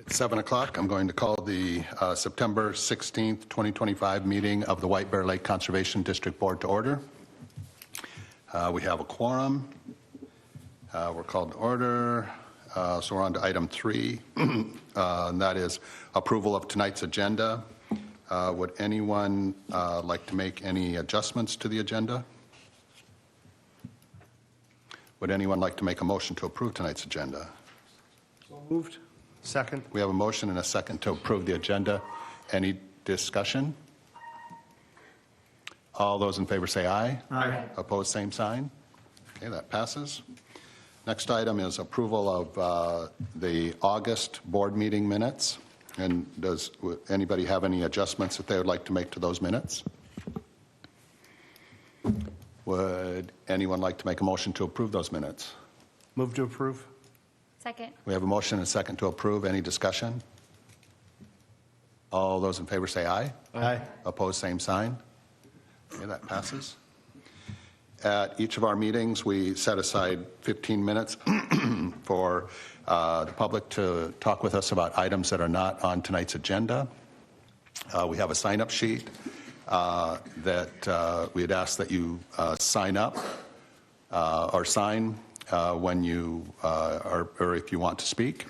It's 7 o'clock. I'm going to call the September 16th, 2025 meeting of the White Bear Lake Conservation District Board to order. We have a quorum. We're called to order. So we're on to item 3, and that is approval of tonight's agenda. Would anyone like to make any adjustments to the agenda? Would anyone like to make a motion to approve tonight's agenda? So moved. Second. We have a motion and a second to approve the agenda. Any discussion? All those in favor say aye. Aye. Opposed, same sign. Okay, that passes. Next item is approval of the August board meeting minutes. And does anybody have any adjustments that they would like to make to those minutes? Would anyone like to make a motion to approve those minutes? Move to approve. Second. We have a motion and a second to approve. Any discussion? All those in favor say aye. Aye. Opposed, same sign. Okay, that passes. At each of our meetings, we set aside 15 minutes for the public to talk with us about items that are not on tonight's agenda. We have a sign-up sheet that we'd ask that you sign up or sign when you or if you want to speak.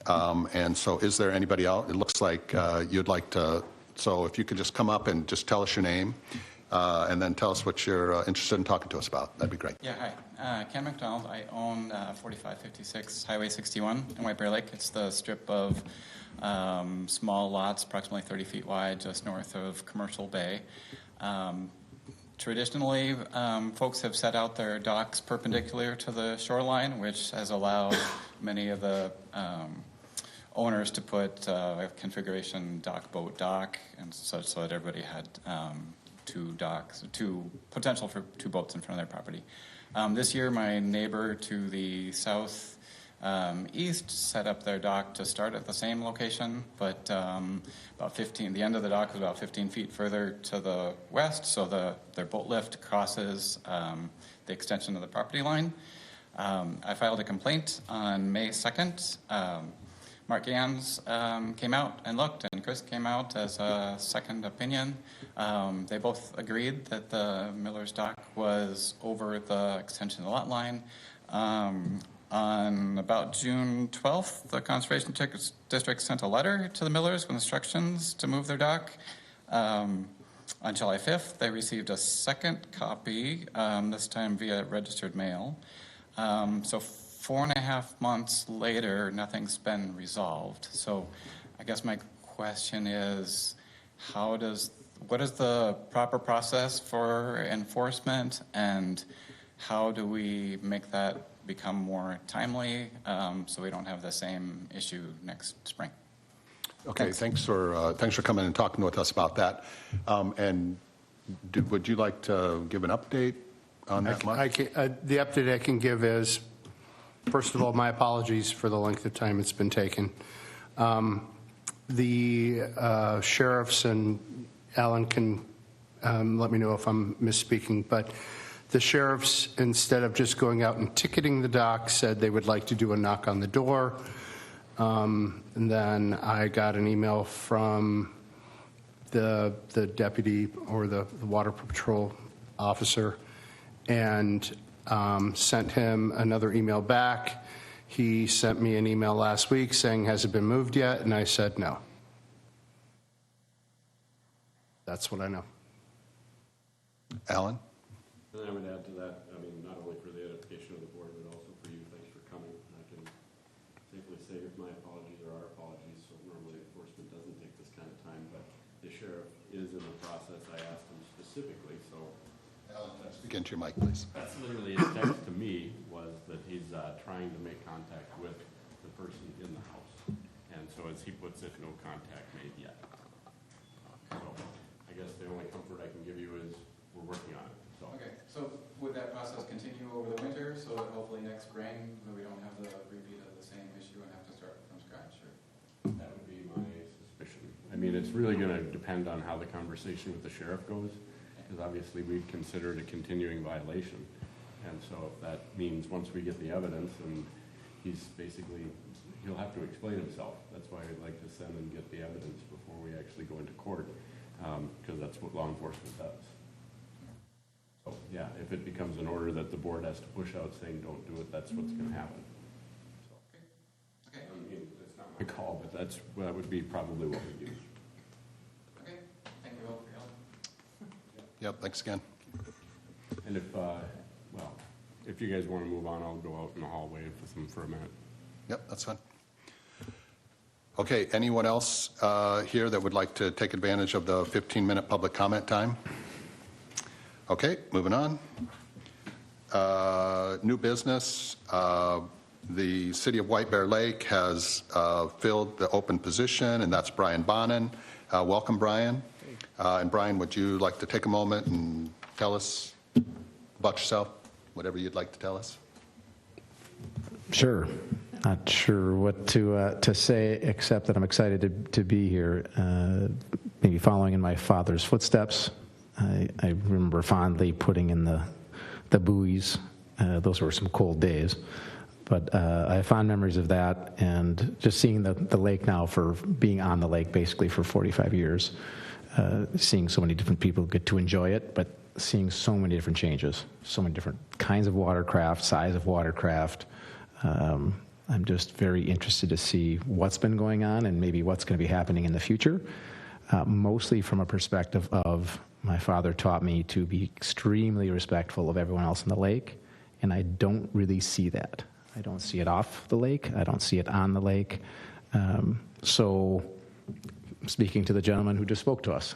And so is there anybody else? It looks like you'd like to, so if you could just come up and just tell us your name and then tell us what you're interested in talking to us about. That'd be great. Yeah, hi. Ken McDonald. I own 4556 Highway 61 in White Bear Lake. It's the strip of small lots, approximately 30 feet wide, just north of Commercial Bay. Traditionally, folks have set out their docks perpendicular to the shoreline, which has allowed many of the owners to put a configuration dock, boat, dock, and such so that everybody had potential for two boats in front of their property. This year, my neighbor to the south east set up their dock to start at the same location, but the end of the dock was about 15 feet further to the west, so their boat lift crosses the extension of the property line. I filed a complaint on May 2nd. Mark Gans came out and looked, and Chris came out as a second opinion. They both agreed that the Miller's dock was over the extension of the lot line. On about June 12th, the Conservation District sent a letter to the Millers with instructions to move their dock. On July 5th, they received a second copy, this time via registered mail. So 4.5 months later, nothing's been resolved. So I guess my question is, what is the proper process for enforcement, and how do we make that become more timely so we don't have the same issue next spring? Okay, thanks for coming and talking with us about that. And would you like to give an update on that, Mark? The update I can give is, first of all, my apologies for the length of time it's been taken. The sheriffs, and Alan can let me know if I'm misspeaking, but the sheriffs, instead of just going out and ticketing the dock, said they would like to do a knock on the door. And then I got an email from the deputy or the water patrol officer and sent him another email back. He sent me an email last week saying, has it been moved yet? And I said no. That's what I know. Alan? And I would add to that, I mean, not only for the edification of the board, but also for you, thanks for coming. I can safely say my apologies are our apologies, so normally enforcement doesn't take this kind of time, but the sheriff is in the process. I asked him specifically, so. Alan, speak into your mic, please. That's literally his text to me, was that he's trying to make contact with the person in the house. And so as he puts it, no contact made yet. So I guess the only comfort I can give you is we're working on it. Okay, so would that process continue over the winter so that hopefully next spring we don't have the repeat of the same issue and have to start from scratch? Or? That would be my suspicion. I mean, it's really going to depend on how the conversation with the sheriff goes, because obviously we'd consider it a continuing violation. And so if that means once we get the evidence and he's basically he'll have to explain himself. That's why I'd like to send and get the evidence before we actually go into court, because that's what law enforcement does. So, yeah, if it becomes an order that the board has to push out saying don't do it, that's what's going to happen. So, Okay. I mean, it's not my call, but that would be probably what we do. Okay. Thank you all for your help. Yep, thanks again. And if you guys want to move on, I'll go out in the hallway with them for a minute. Yep, that's fine. Okay, anyone else here that would like to take advantage of the 15-minute public comment time? Okay, moving on. New business. The City of White Bear Lake has filled the open position, and that's Brian Bonin. Welcome, Brian. And Brian, would you like to take a moment and tell us about yourself, whatever you'd like to tell us? Sure. Not sure what to say, except that I'm excited to be here, maybe following in my father's footsteps. I remember fondly putting in the buoys. Those were some cold days. But I have fond memories of that, and just seeing the lake now, for being on the lake basically for 45 years, seeing so many different people get to enjoy it, but seeing so many different changes, so many different kinds of watercraft, size of watercraft. I'm just very interested to see what's been going on and maybe what's going to be happening in the future, mostly from a perspective of my father taught me to be extremely respectful of everyone else in the lake, and I don't really see that. I don't see it off the lake. I don't see it on the lake. So speaking to the gentleman who just spoke to us,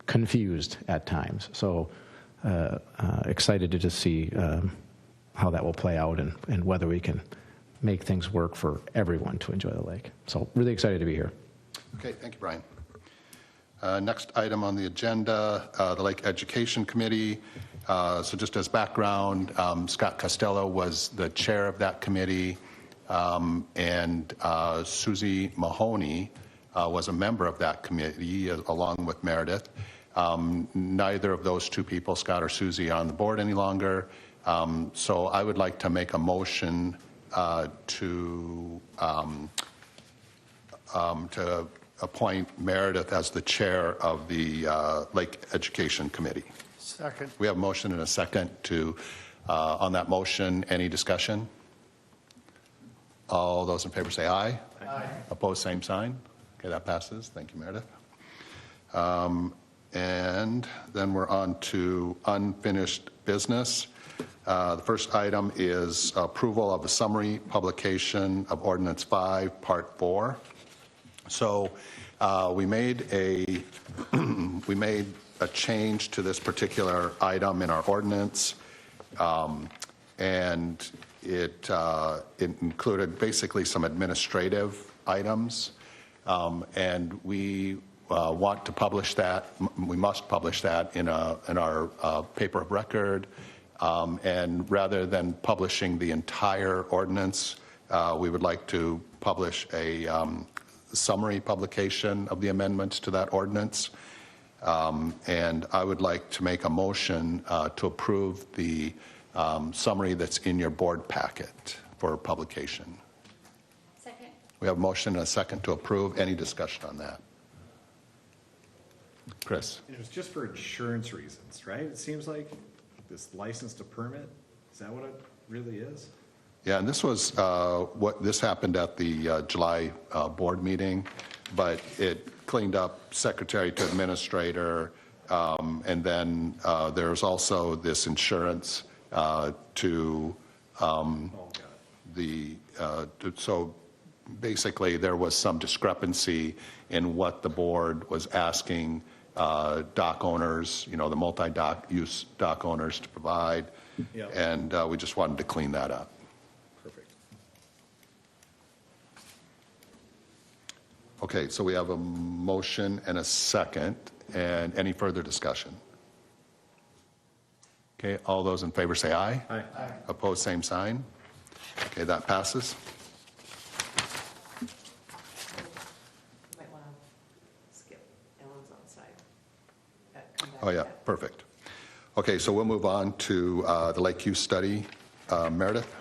confused at times. So excited to just see how that will play out and whether we can make things work for everyone to enjoy the lake. So really excited to be here. Okay, thank you, Brian. Next item on the agenda, the Lake Education Committee. So just as background, Scott Costello was the chair of that committee, and Susie Mahoney was a member of that committee along with Meredith. Neither of those two people, Scott or Susie, are on the board any longer. So I would like to make a motion to appoint Meredith as the chair of the Lake Education Committee. Second. We have a motion and a second on that motion. Any discussion? All those in favor say aye. Aye. Opposed, same sign. Okay, that passes. Thank you, Meredith. And then we're on to unfinished business. The first item is approval of a summary publication of Ordinance 5, Part 4. So we made a change to this particular item in our ordinance, and it included basically some administrative items, and we want to publish that. We must publish that in our paper of record. And rather than publishing the entire ordinance, we would like to publish a summary publication of the amendments to that ordinance. And I would like to make a motion to approve the summary that's in your board packet for publication. Second. We have a motion and a second to approve. Any discussion on that? Chris? It was just for insurance reasons, right? It seems like this license to permit, is that what it really is? Yeah, and this was this happened at the July board meeting, but it cleaned up secretary to administrator, and then there's also this insurance to so basically there was some discrepancy in what the board was asking dock owners, the multi-dock use dock owners to provide. Yep. And we just wanted to clean that up. Perfect. Okay, so we have a motion and a second, and any further discussion? Okay, all those in favor say aye. Aye. Opposed, same sign. Okay, that passes. You might want to skip Ellen's on side. Come back Oh, to yeah, that. perfect. Okay, so we'll move on to the Lake Use study. Meredith?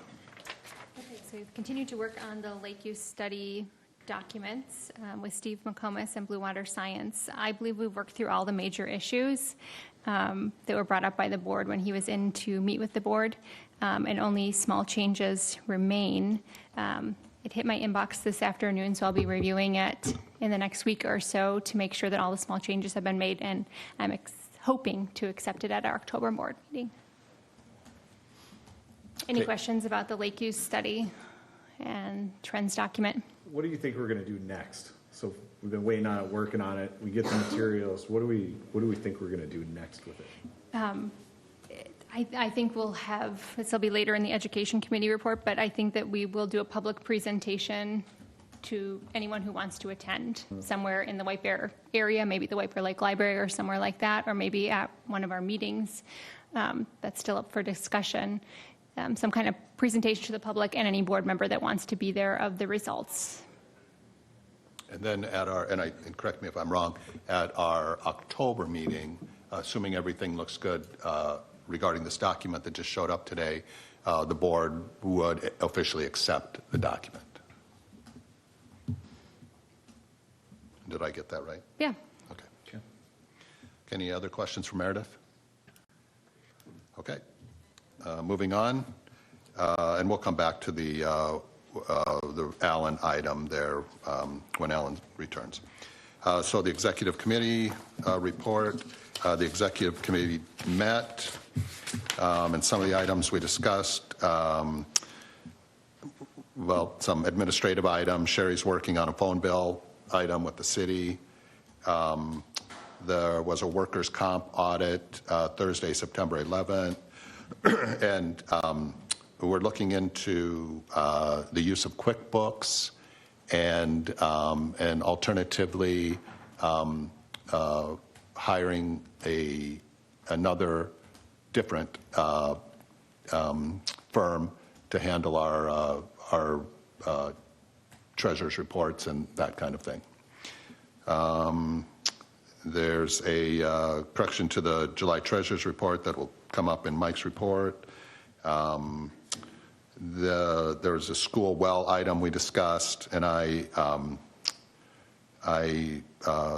Okay, so continue to work on the lake use study documents with Steve McComas and Blue Water Science. I believe we've worked through all the major issues that were brought up by the board when he was in to meet with the board, and only small changes remain. It hit my inbox this afternoon, so I'll be reviewing it in the next week or so to make sure that all the small changes have been made, and I'm hoping to accept it at our October board meeting. Any Okay. questions about the lake use study and trends document? What do you think we're gonna do next? So we've been waiting on it, working on it, we get the materials, what do we think we're gonna do next with it? I think we'll have, this will be later in the education committee report, but I think that we will do a public presentation to anyone who wants to attend somewhere in the White Bear area, maybe the White Bear Lake Library or somewhere like that, or maybe at one of our meetings. That's still up for discussion. Some kind of presentation to the public and any board member that wants to be there of the results. And then and correct me if I'm wrong, at our October meeting, assuming everything looks good regarding this document that just showed up today, the board would officially accept the document. Did I get that right? Yeah. Okay. Any other questions for Meredith? Okay. Moving on, and we'll come back to the Allen item there when Allen returns. So the executive committee report, the executive committee met, and some of the items we discussed, well, some administrative items. Sherry's working on a phone bill item with the city. There was a workers' comp audit Thursday, September 11th. And we're looking into the use of QuickBooks and alternatively hiring another different firm to handle our treasurer's reports and that kind of thing. There's a correction to the July treasurer's report that will come up in Mike's report. There's a school well item we discussed, and I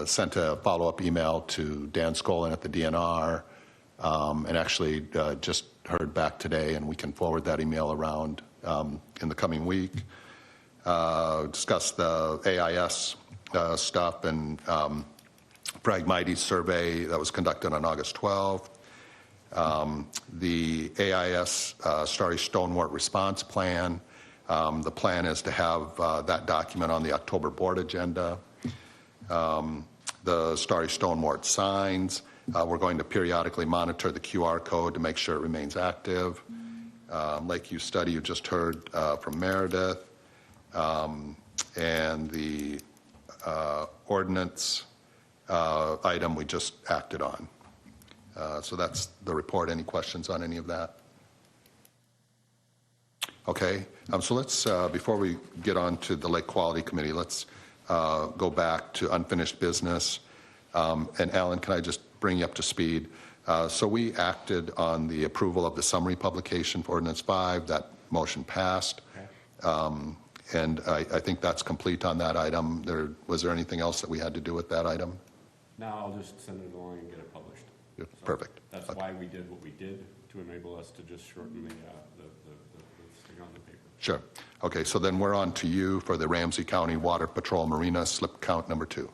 sent a follow-up email to Dan Skolin at the DNR, and actually just heard back today, and we can forward that email around in the coming week. Discussed the AIS stuff and Phragmites survey that was conducted on August 12th. The AIS Starry Stonewort response plan. The plan is to have that document on the October board agenda. The Starry Stonewort signs. We're going to periodically monitor the QR code to make sure it remains active. Lakeview study you just heard from Meredith. And the ordinance item we just acted on. So that's the report. Any questions on any of that? Okay, so let's, before we get on to the Lake Quality Committee, let's go back to unfinished business. And Alan, can I just bring you up to speed? So we acted on the approval of the summary publication for Ordinance 5. That motion passed. Okay. And I think that's complete on that item. Was there anything else that we had to do with that item? No, I'll just send it along and get it published. Yeah, So perfect. That's Okay. why we did what we did, to enable us to just shorten the thing on the paper. Sure. Okay, so then we're on to you for the Ramsey County Water Patrol Marina slip count number 2.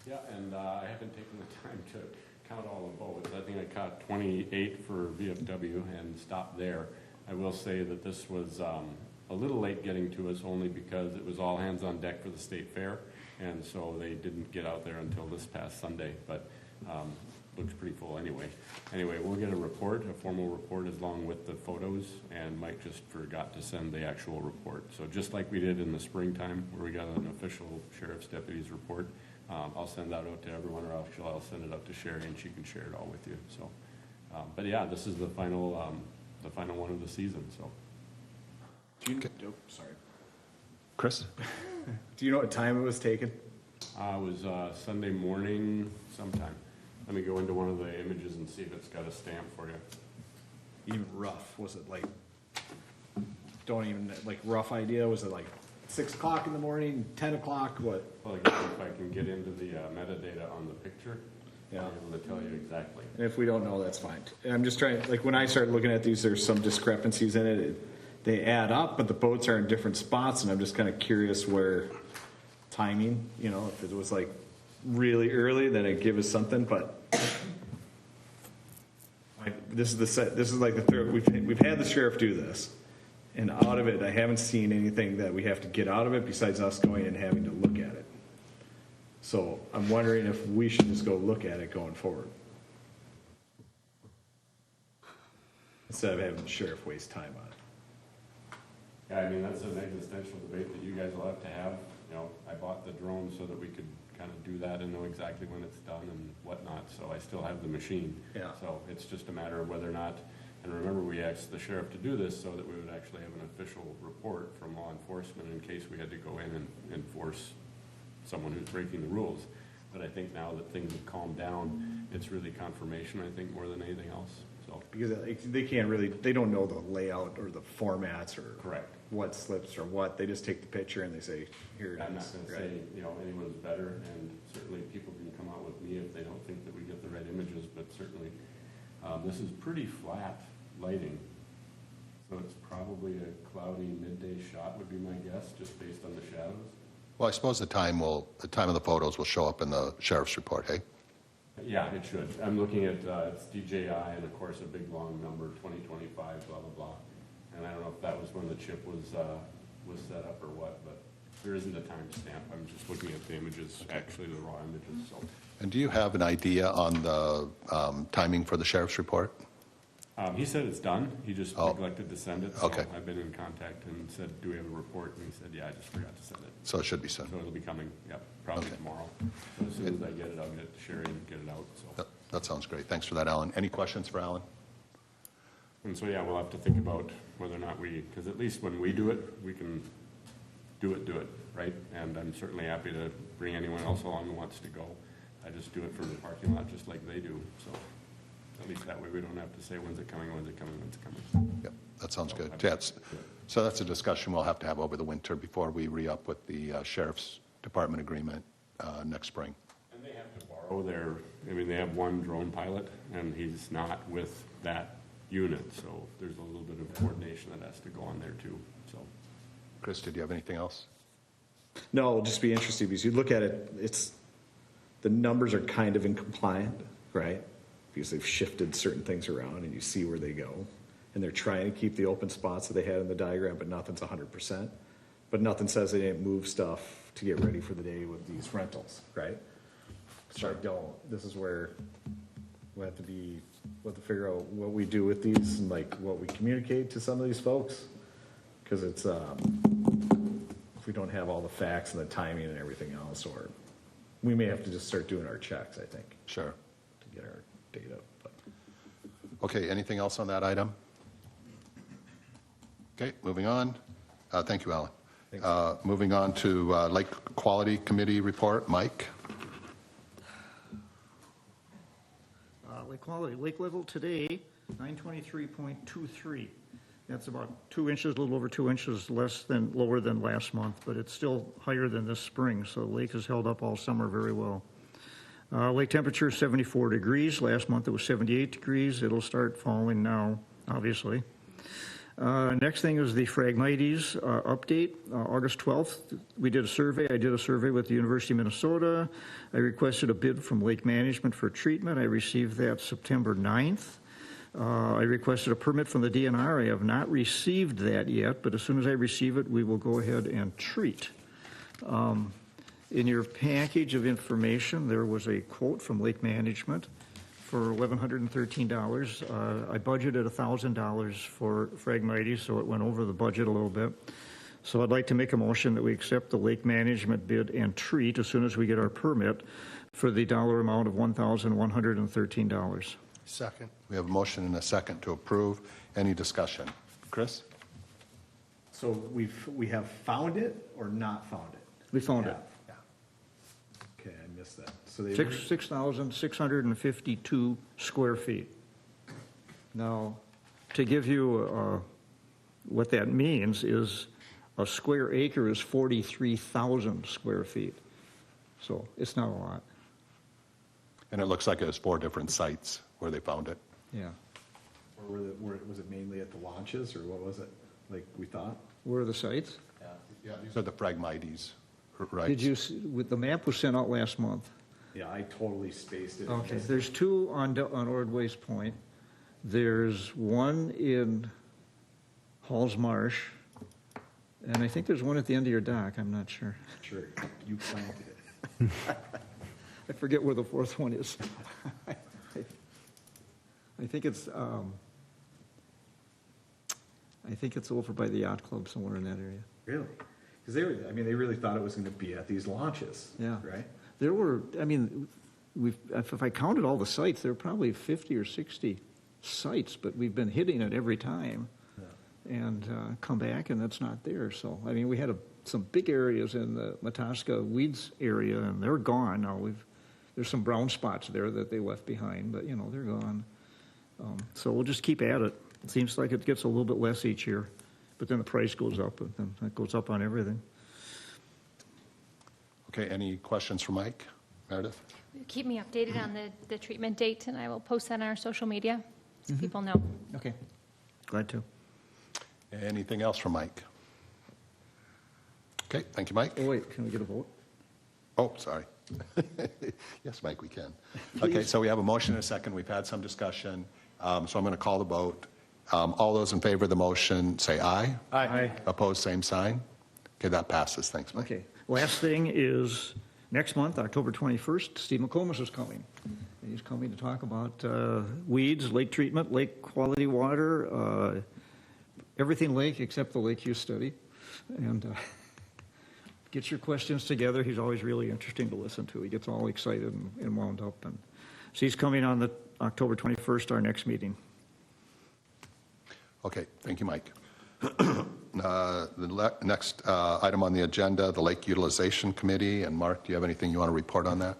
Yeah, and I haven't taken the time to count all the boats. I think I caught 28 for VFW and stopped there. I will say that this was a little late getting to us only because it was all hands on deck for the state fair, and so they didn't get out there until this past Sunday, but looks pretty full anyway. Anyway, we'll get a report, a formal report along with the photos, and Mike just forgot to send the actual report. So just like we did in the springtime where we got an official sheriff's deputy's report, I'll send that out to everyone, or I'll send it up to Sherry and she can share it all with you. So, but yeah, this is the final one of the season, so. Sorry. Chris? Do you know what time it was taken? It was Sunday morning sometime. Let me go into one of the images and see if it's got a stamp for you. Even rough, was it like don't even, like, rough idea, was it like 6 o'clock in the morning, 10 o'clock, what? Well, again, if I can get into the metadata on the picture, Yeah. I'll be able to tell you exactly. And if we don't know, that's fine. And I'm just trying, like, when I started looking at these, there's some discrepancies in it. They add up, but the boats are in different spots, and I'm just kind of curious where timing, you know, if it was like really early, then it'd give us something, but like, this is like the third, we've had the sheriff do this, and out of it, I haven't seen anything that we have to get out of it besides us going and having to look at it. So I'm wondering if we should just go look at it going forward, instead of having the sheriff waste time on it. Yeah, I mean, that's an existential debate that you guys will have to have. You know, I bought the drone so that we could kind of do that and know exactly when it's done and whatnot, so I still have the machine. Yeah. So it's just a matter of whether or not, and remember, we asked the sheriff to do this so that we would actually have an official report from law enforcement in case we had to go in and enforce someone who's breaking the rules. But I think now that things have calmed down, it's really confirmation, I think, more than anything else, so. Because they can't really, they don't know the layout or the formats or. Correct. What slips or what, they just take the picture and they say, here it I'm not is. gonna Right. say, you know, anyone's better, and certainly people can come out with me if they don't think that we get the right images, but certainly, this is pretty flat lighting. So it's probably a cloudy midday shot would be my guess, just based on the shadows. Well, I suppose the time of the photos will show up in the sheriff's report, hey? Yeah, it should. I'm looking at, it's DJI, and of course, a big long number, 2025, blah, blah, blah. And I don't know if that was when the chip was set up or what, but there isn't a timestamp. I'm just looking at the images, actually the raw images, so. And do you have an idea on the timing for the sheriff's report? He said it's done. He just Oh. neglected to send it. So Okay. I've been in contact and said, do we have a report? And he said, yeah, I just forgot to send it. So it should be soon. So it'll be coming, yep, probably Okay. tomorrow. So as soon as I get it, I'll get it to Sherry and get it out, so. That sounds great. Thanks for that, Alan. Any questions for Alan? And so, yeah, we'll have to think about whether or not we, because at least when we do it, we can do it, right? And I'm certainly happy to bring anyone else along who wants to go. I just do it from the parking lot, just like they do, so at least that way we don't have to say, when's it coming, when's it coming, when's it coming. Yep, that sounds good. Yeah, so that's a discussion we'll have to have over the winter before we re-up with the sheriff's department agreement next spring. And they have to borrow their, I mean, they have one drone pilot, and he's not with that unit, so there's a little bit of coordination that has to go on there too, so. Chris, did you have anything else? No, it'll just be interesting because you look at it, the numbers are kind of incompliant, right? Because they've shifted certain things around and you see where they go. And they're trying to keep the open spots that they had in the diagram, but nothing's 100%. But nothing says they didn't move stuff to get ready for the day with these rentals, right? So I don't, this is where we'll have to figure out what we do with these and like what we communicate to some of these folks. Because it's, if we don't have all the facts and the timing and everything else, or we may have to just start doing our checks, I think, Sure. to get our data. But Okay, anything else on that item? Okay, moving on. Thank you, Alan. Moving on to Lake Quality Committee report. Mike? Lake quality, lake level today, 923.23. That's about 2 inches, a little over 2 inches lower than last month, but it's still higher than this spring, so the lake has held up all summer very well. Lake temperature is 74 degrees. Last month it was 78 degrees. It'll start falling now, obviously. Next thing is the Phragmites update. August 12th, we did a survey. I did a survey with the University of Minnesota. I requested a bid from Lake Management for treatment. I received that September 9th. I requested a permit from the DNR. I have not received that yet, but as soon as I receive it, we will go ahead and treat. In your package of information, there was a quote from Lake Management for $1,113. I budgeted $1,000 for Phragmites, so it went over the budget a little bit. So I'd like to make a motion that we accept the Lake Management bid and treat as soon as we get our permit for the dollar amount of $1,113. Second. We have a motion and a second to approve. Any discussion? Chris? so we have found it or not found it? We found it. Yeah. Okay, I missed that. So they 6,652 square feet. Now, to give you what that means is a square acre is 43,000 square feet. So it's not a lot. And it looks like it was 4 different sites where they found it. Yeah. Or was it mainly at the launches, or what was it, like we thought? Where are the sites? Yeah, these are the Phragmites, right? Did you, the map was sent out last month. Yeah, I totally spaced it. Okay, there's 2 on Ordway's Point. There's one in Halls Marsh, and I think there's one at the end of your dock, I'm not sure. Sure, you planted it. I forget where the 4th one is. I think it's over by the yacht club, somewhere in that area. Really? Because they really thought it was going to be at these launches. Yeah. Right? There were, I mean, if I counted all the sites, there were probably 50 or 60 sites, but we've been hitting it every time. And come back, and that's not there. So, I mean, we had some big areas in the Mataska Weeds area, and they're gone now. There's some brown spots there that they left behind, but, you know, they're gone. So we'll just keep at it. It seems like it gets a little bit less each year, but then the price goes up, and then it goes up on everything. Okay, any questions for Mike? Meredith? Keep me updated on the treatment date, and I will post that on our social media so people know. Okay. Glad to. Anything else from Mike? Okay, thank you, Mike. Oh, wait, can we get a vote? Oh, sorry. Yes, Mike, we can. Okay, so we have a motion and a second. We've had some discussion, so I'm going to call the vote. All those in favor of the motion, say aye. Aye. Opposed, same sign. Okay, that passes. Thanks, Mike. Okay. Last thing is, next month, October 21st, Steve McComas is coming. And he's coming to talk about weeds, lake treatment, lake quality water, everything lake except the Lake Use study. And get your questions together. He's always really interesting to listen to. He gets all excited and wound up. And so he's coming on the October 21st, our next meeting. Okay, thank you, Mike. The next item on the agenda, the Lake Utilization Committee. And Mark, do you have anything you want to report on that?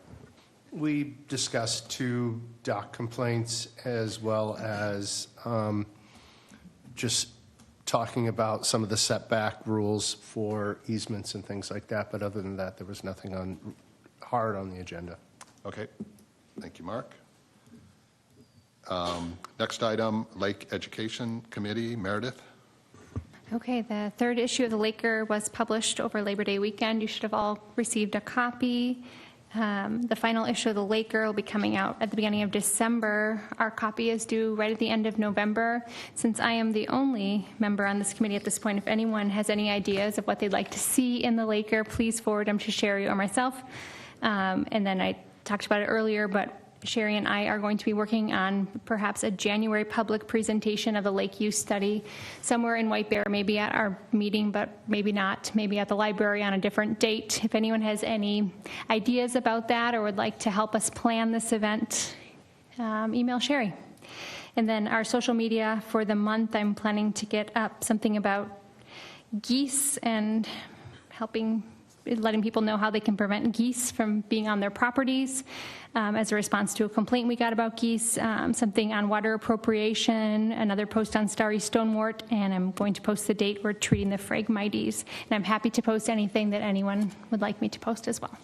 We discussed 2 dock complaints as well as just talking about some of the setback rules for easements and things like that. But other than that, there was nothing hard on the agenda. Okay, thank you, Mark. Next item, Lake Education Committee. Meredith? Okay, the 3rd issue of the Laker was published over Labor Day weekend. You should have all received a copy. The final issue of the Laker will be coming out at the beginning of December. Our copy is due right at the end of November. Since I am the only member on this committee at this point, if anyone has any ideas of what they'd like to see in the Laker, please forward them to Sherry or myself. And then I talked about it earlier, but Sherry and I are going to be working on perhaps a January public presentation of the Lake Use study somewhere in White Bear, maybe at our meeting, but maybe not, maybe at the library on a different date. If anyone has any ideas about that or would like to help us plan this event, email Sherry. And then our social media for the month, I'm planning to get up something about geese and letting people know how they can prevent geese from being on their properties as a response to a complaint we got about geese, something on water appropriation, another post on starry stonewort, and I'm going to post the date we're treating the Phragmites. And I'm happy to post anything that anyone would like me to post as well.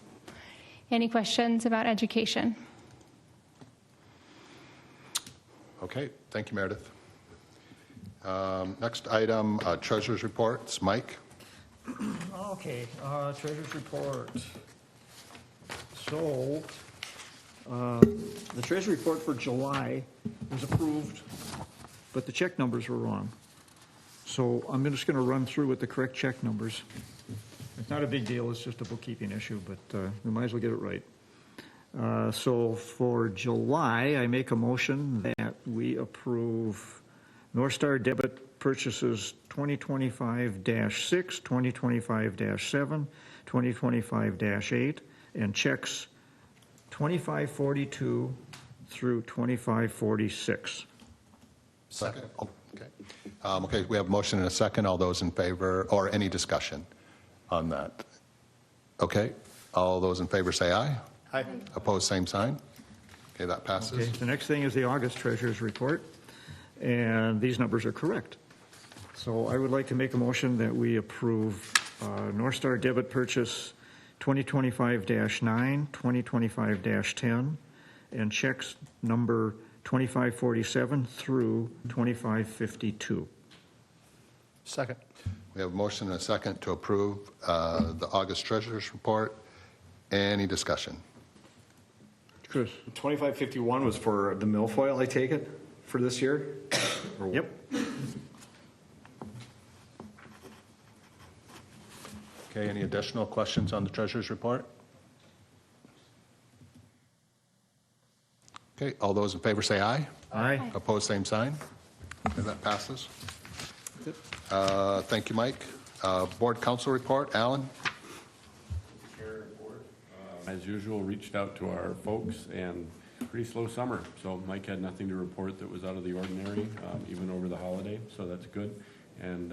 Any questions about education? Okay, thank you, Meredith. Next item, Treasurer's Reports. Mike? Okay, Treasurer's Report. So, the Treasury Report for July was approved, but the check numbers were wrong. So I'm just going to run through with the correct check numbers. It's not a big deal, it's just a bookkeeping issue, but we might as well get it right. So for July, I make a motion that we approve North Star debit purchases 2025-6, 2025-7, 2025-8, and checks 2542 through 2546. Second. Oh, okay. Okay, we have a motion and a second. All those in favor, or any discussion on that? Okay, all those in favor say aye. Aye. Opposed, same sign. Okay, that passes. Okay, the next thing is the August Treasurer's Report, and these numbers are correct. So I would like to make a motion that we approve North Star debit purchase 2025-9, 2025-10, and checks number 2547 through 2552. Second. We have a motion and a second to approve the August Treasurers Report. Any discussion? Chris? 2551 was for the milfoil, I take it, for this year? Or- Yep. Okay, any additional questions on the Treasurers Report? Okay, all those in favor say aye. Aye. Opposed, same sign. Okay, that passes. Thank you, Mike. Board Council Report, Alan? As usual, reached out to our folks, and pretty slow summer. So Mike had nothing to report that was out of the ordinary, even over the holiday, so that's good. And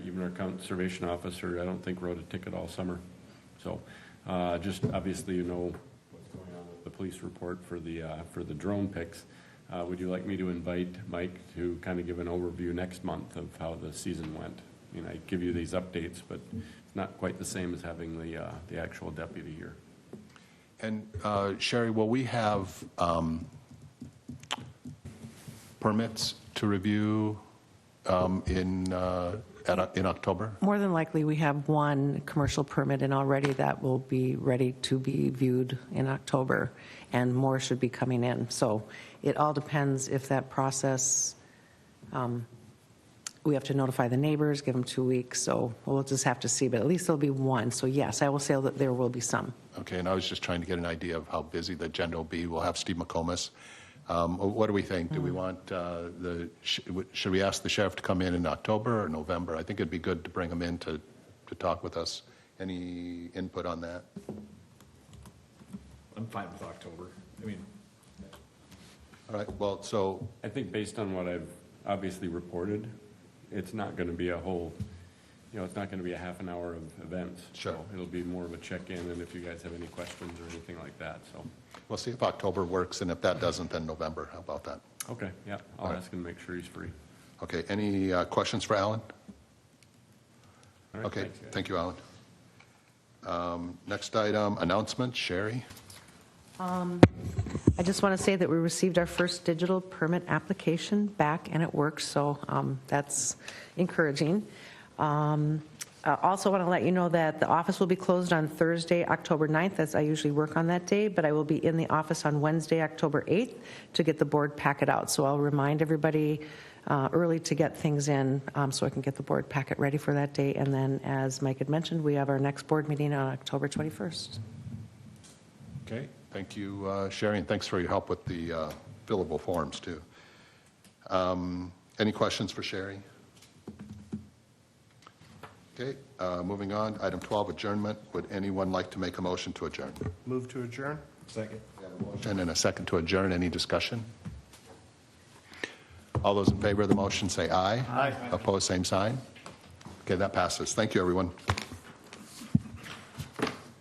even our conservation officer, I don't think wrote a ticket all summer. So just obviously, you know what's going on with the police report for the drone pics. Would you like me to invite Mike to kind of give an overview next month of how the season went? I mean, I give you these updates, but it's not quite the same as having the actual deputy here. And Sherry, will we have permits to review in October? More than likely, we have one commercial permit in already that will be ready to be viewed in October, and more should be coming in. So it all depends if that process, we have to notify the neighbors, give them 2 weeks, so we'll just have to see, but at least there'll be one. So yes, I will say that there will be some. Okay, and I was just trying to get an idea of how busy the agenda will be. We'll have Steve McComas. What do we think? Do we want should we ask the sheriff to come in October or November? I think it'd be good to bring him in to talk with us. Any input on that? I'm fine with October. I mean, All right, well, so, I think based on what I've obviously reported, it's not going to be a whole, it's not going to be a half an hour of events. Sure. So it'll be more of a check-in, and if you guys have any questions or anything like that, so. we'll see if October works, and if that doesn't, then November. How about that? Okay, yeah, I'll All right. ask him to make sure he's free. Okay, any questions for Alan? All right, Okay, thanks, guys. thank you, Alan. Next item, announcement, Sherry? I just want to say that we received our first digital permit application back, and it works, so that's encouraging. Also want to let you know that the office will be closed on Thursday, October 9th, as I usually work on that day, but I will be in the office on Wednesday, October 8th, to get the board packet out. So I'll remind everybody early to get things in so I can get the board packet ready for that day. And then, as Mike had mentioned, we have our next board meeting on October 21st. Okay, thank you, Sherry, and thanks for your help with the fillable forms, too. Any questions for Sherry? Okay, moving on, item 12, adjournment. Would anyone like to make a motion to adjourn? Move to adjourn? second. We have a motion and a second to adjourn. Any discussion? All those in favor of the motion say aye. Aye. Opposed, same sign. Okay, that passes. Thank you, everyone.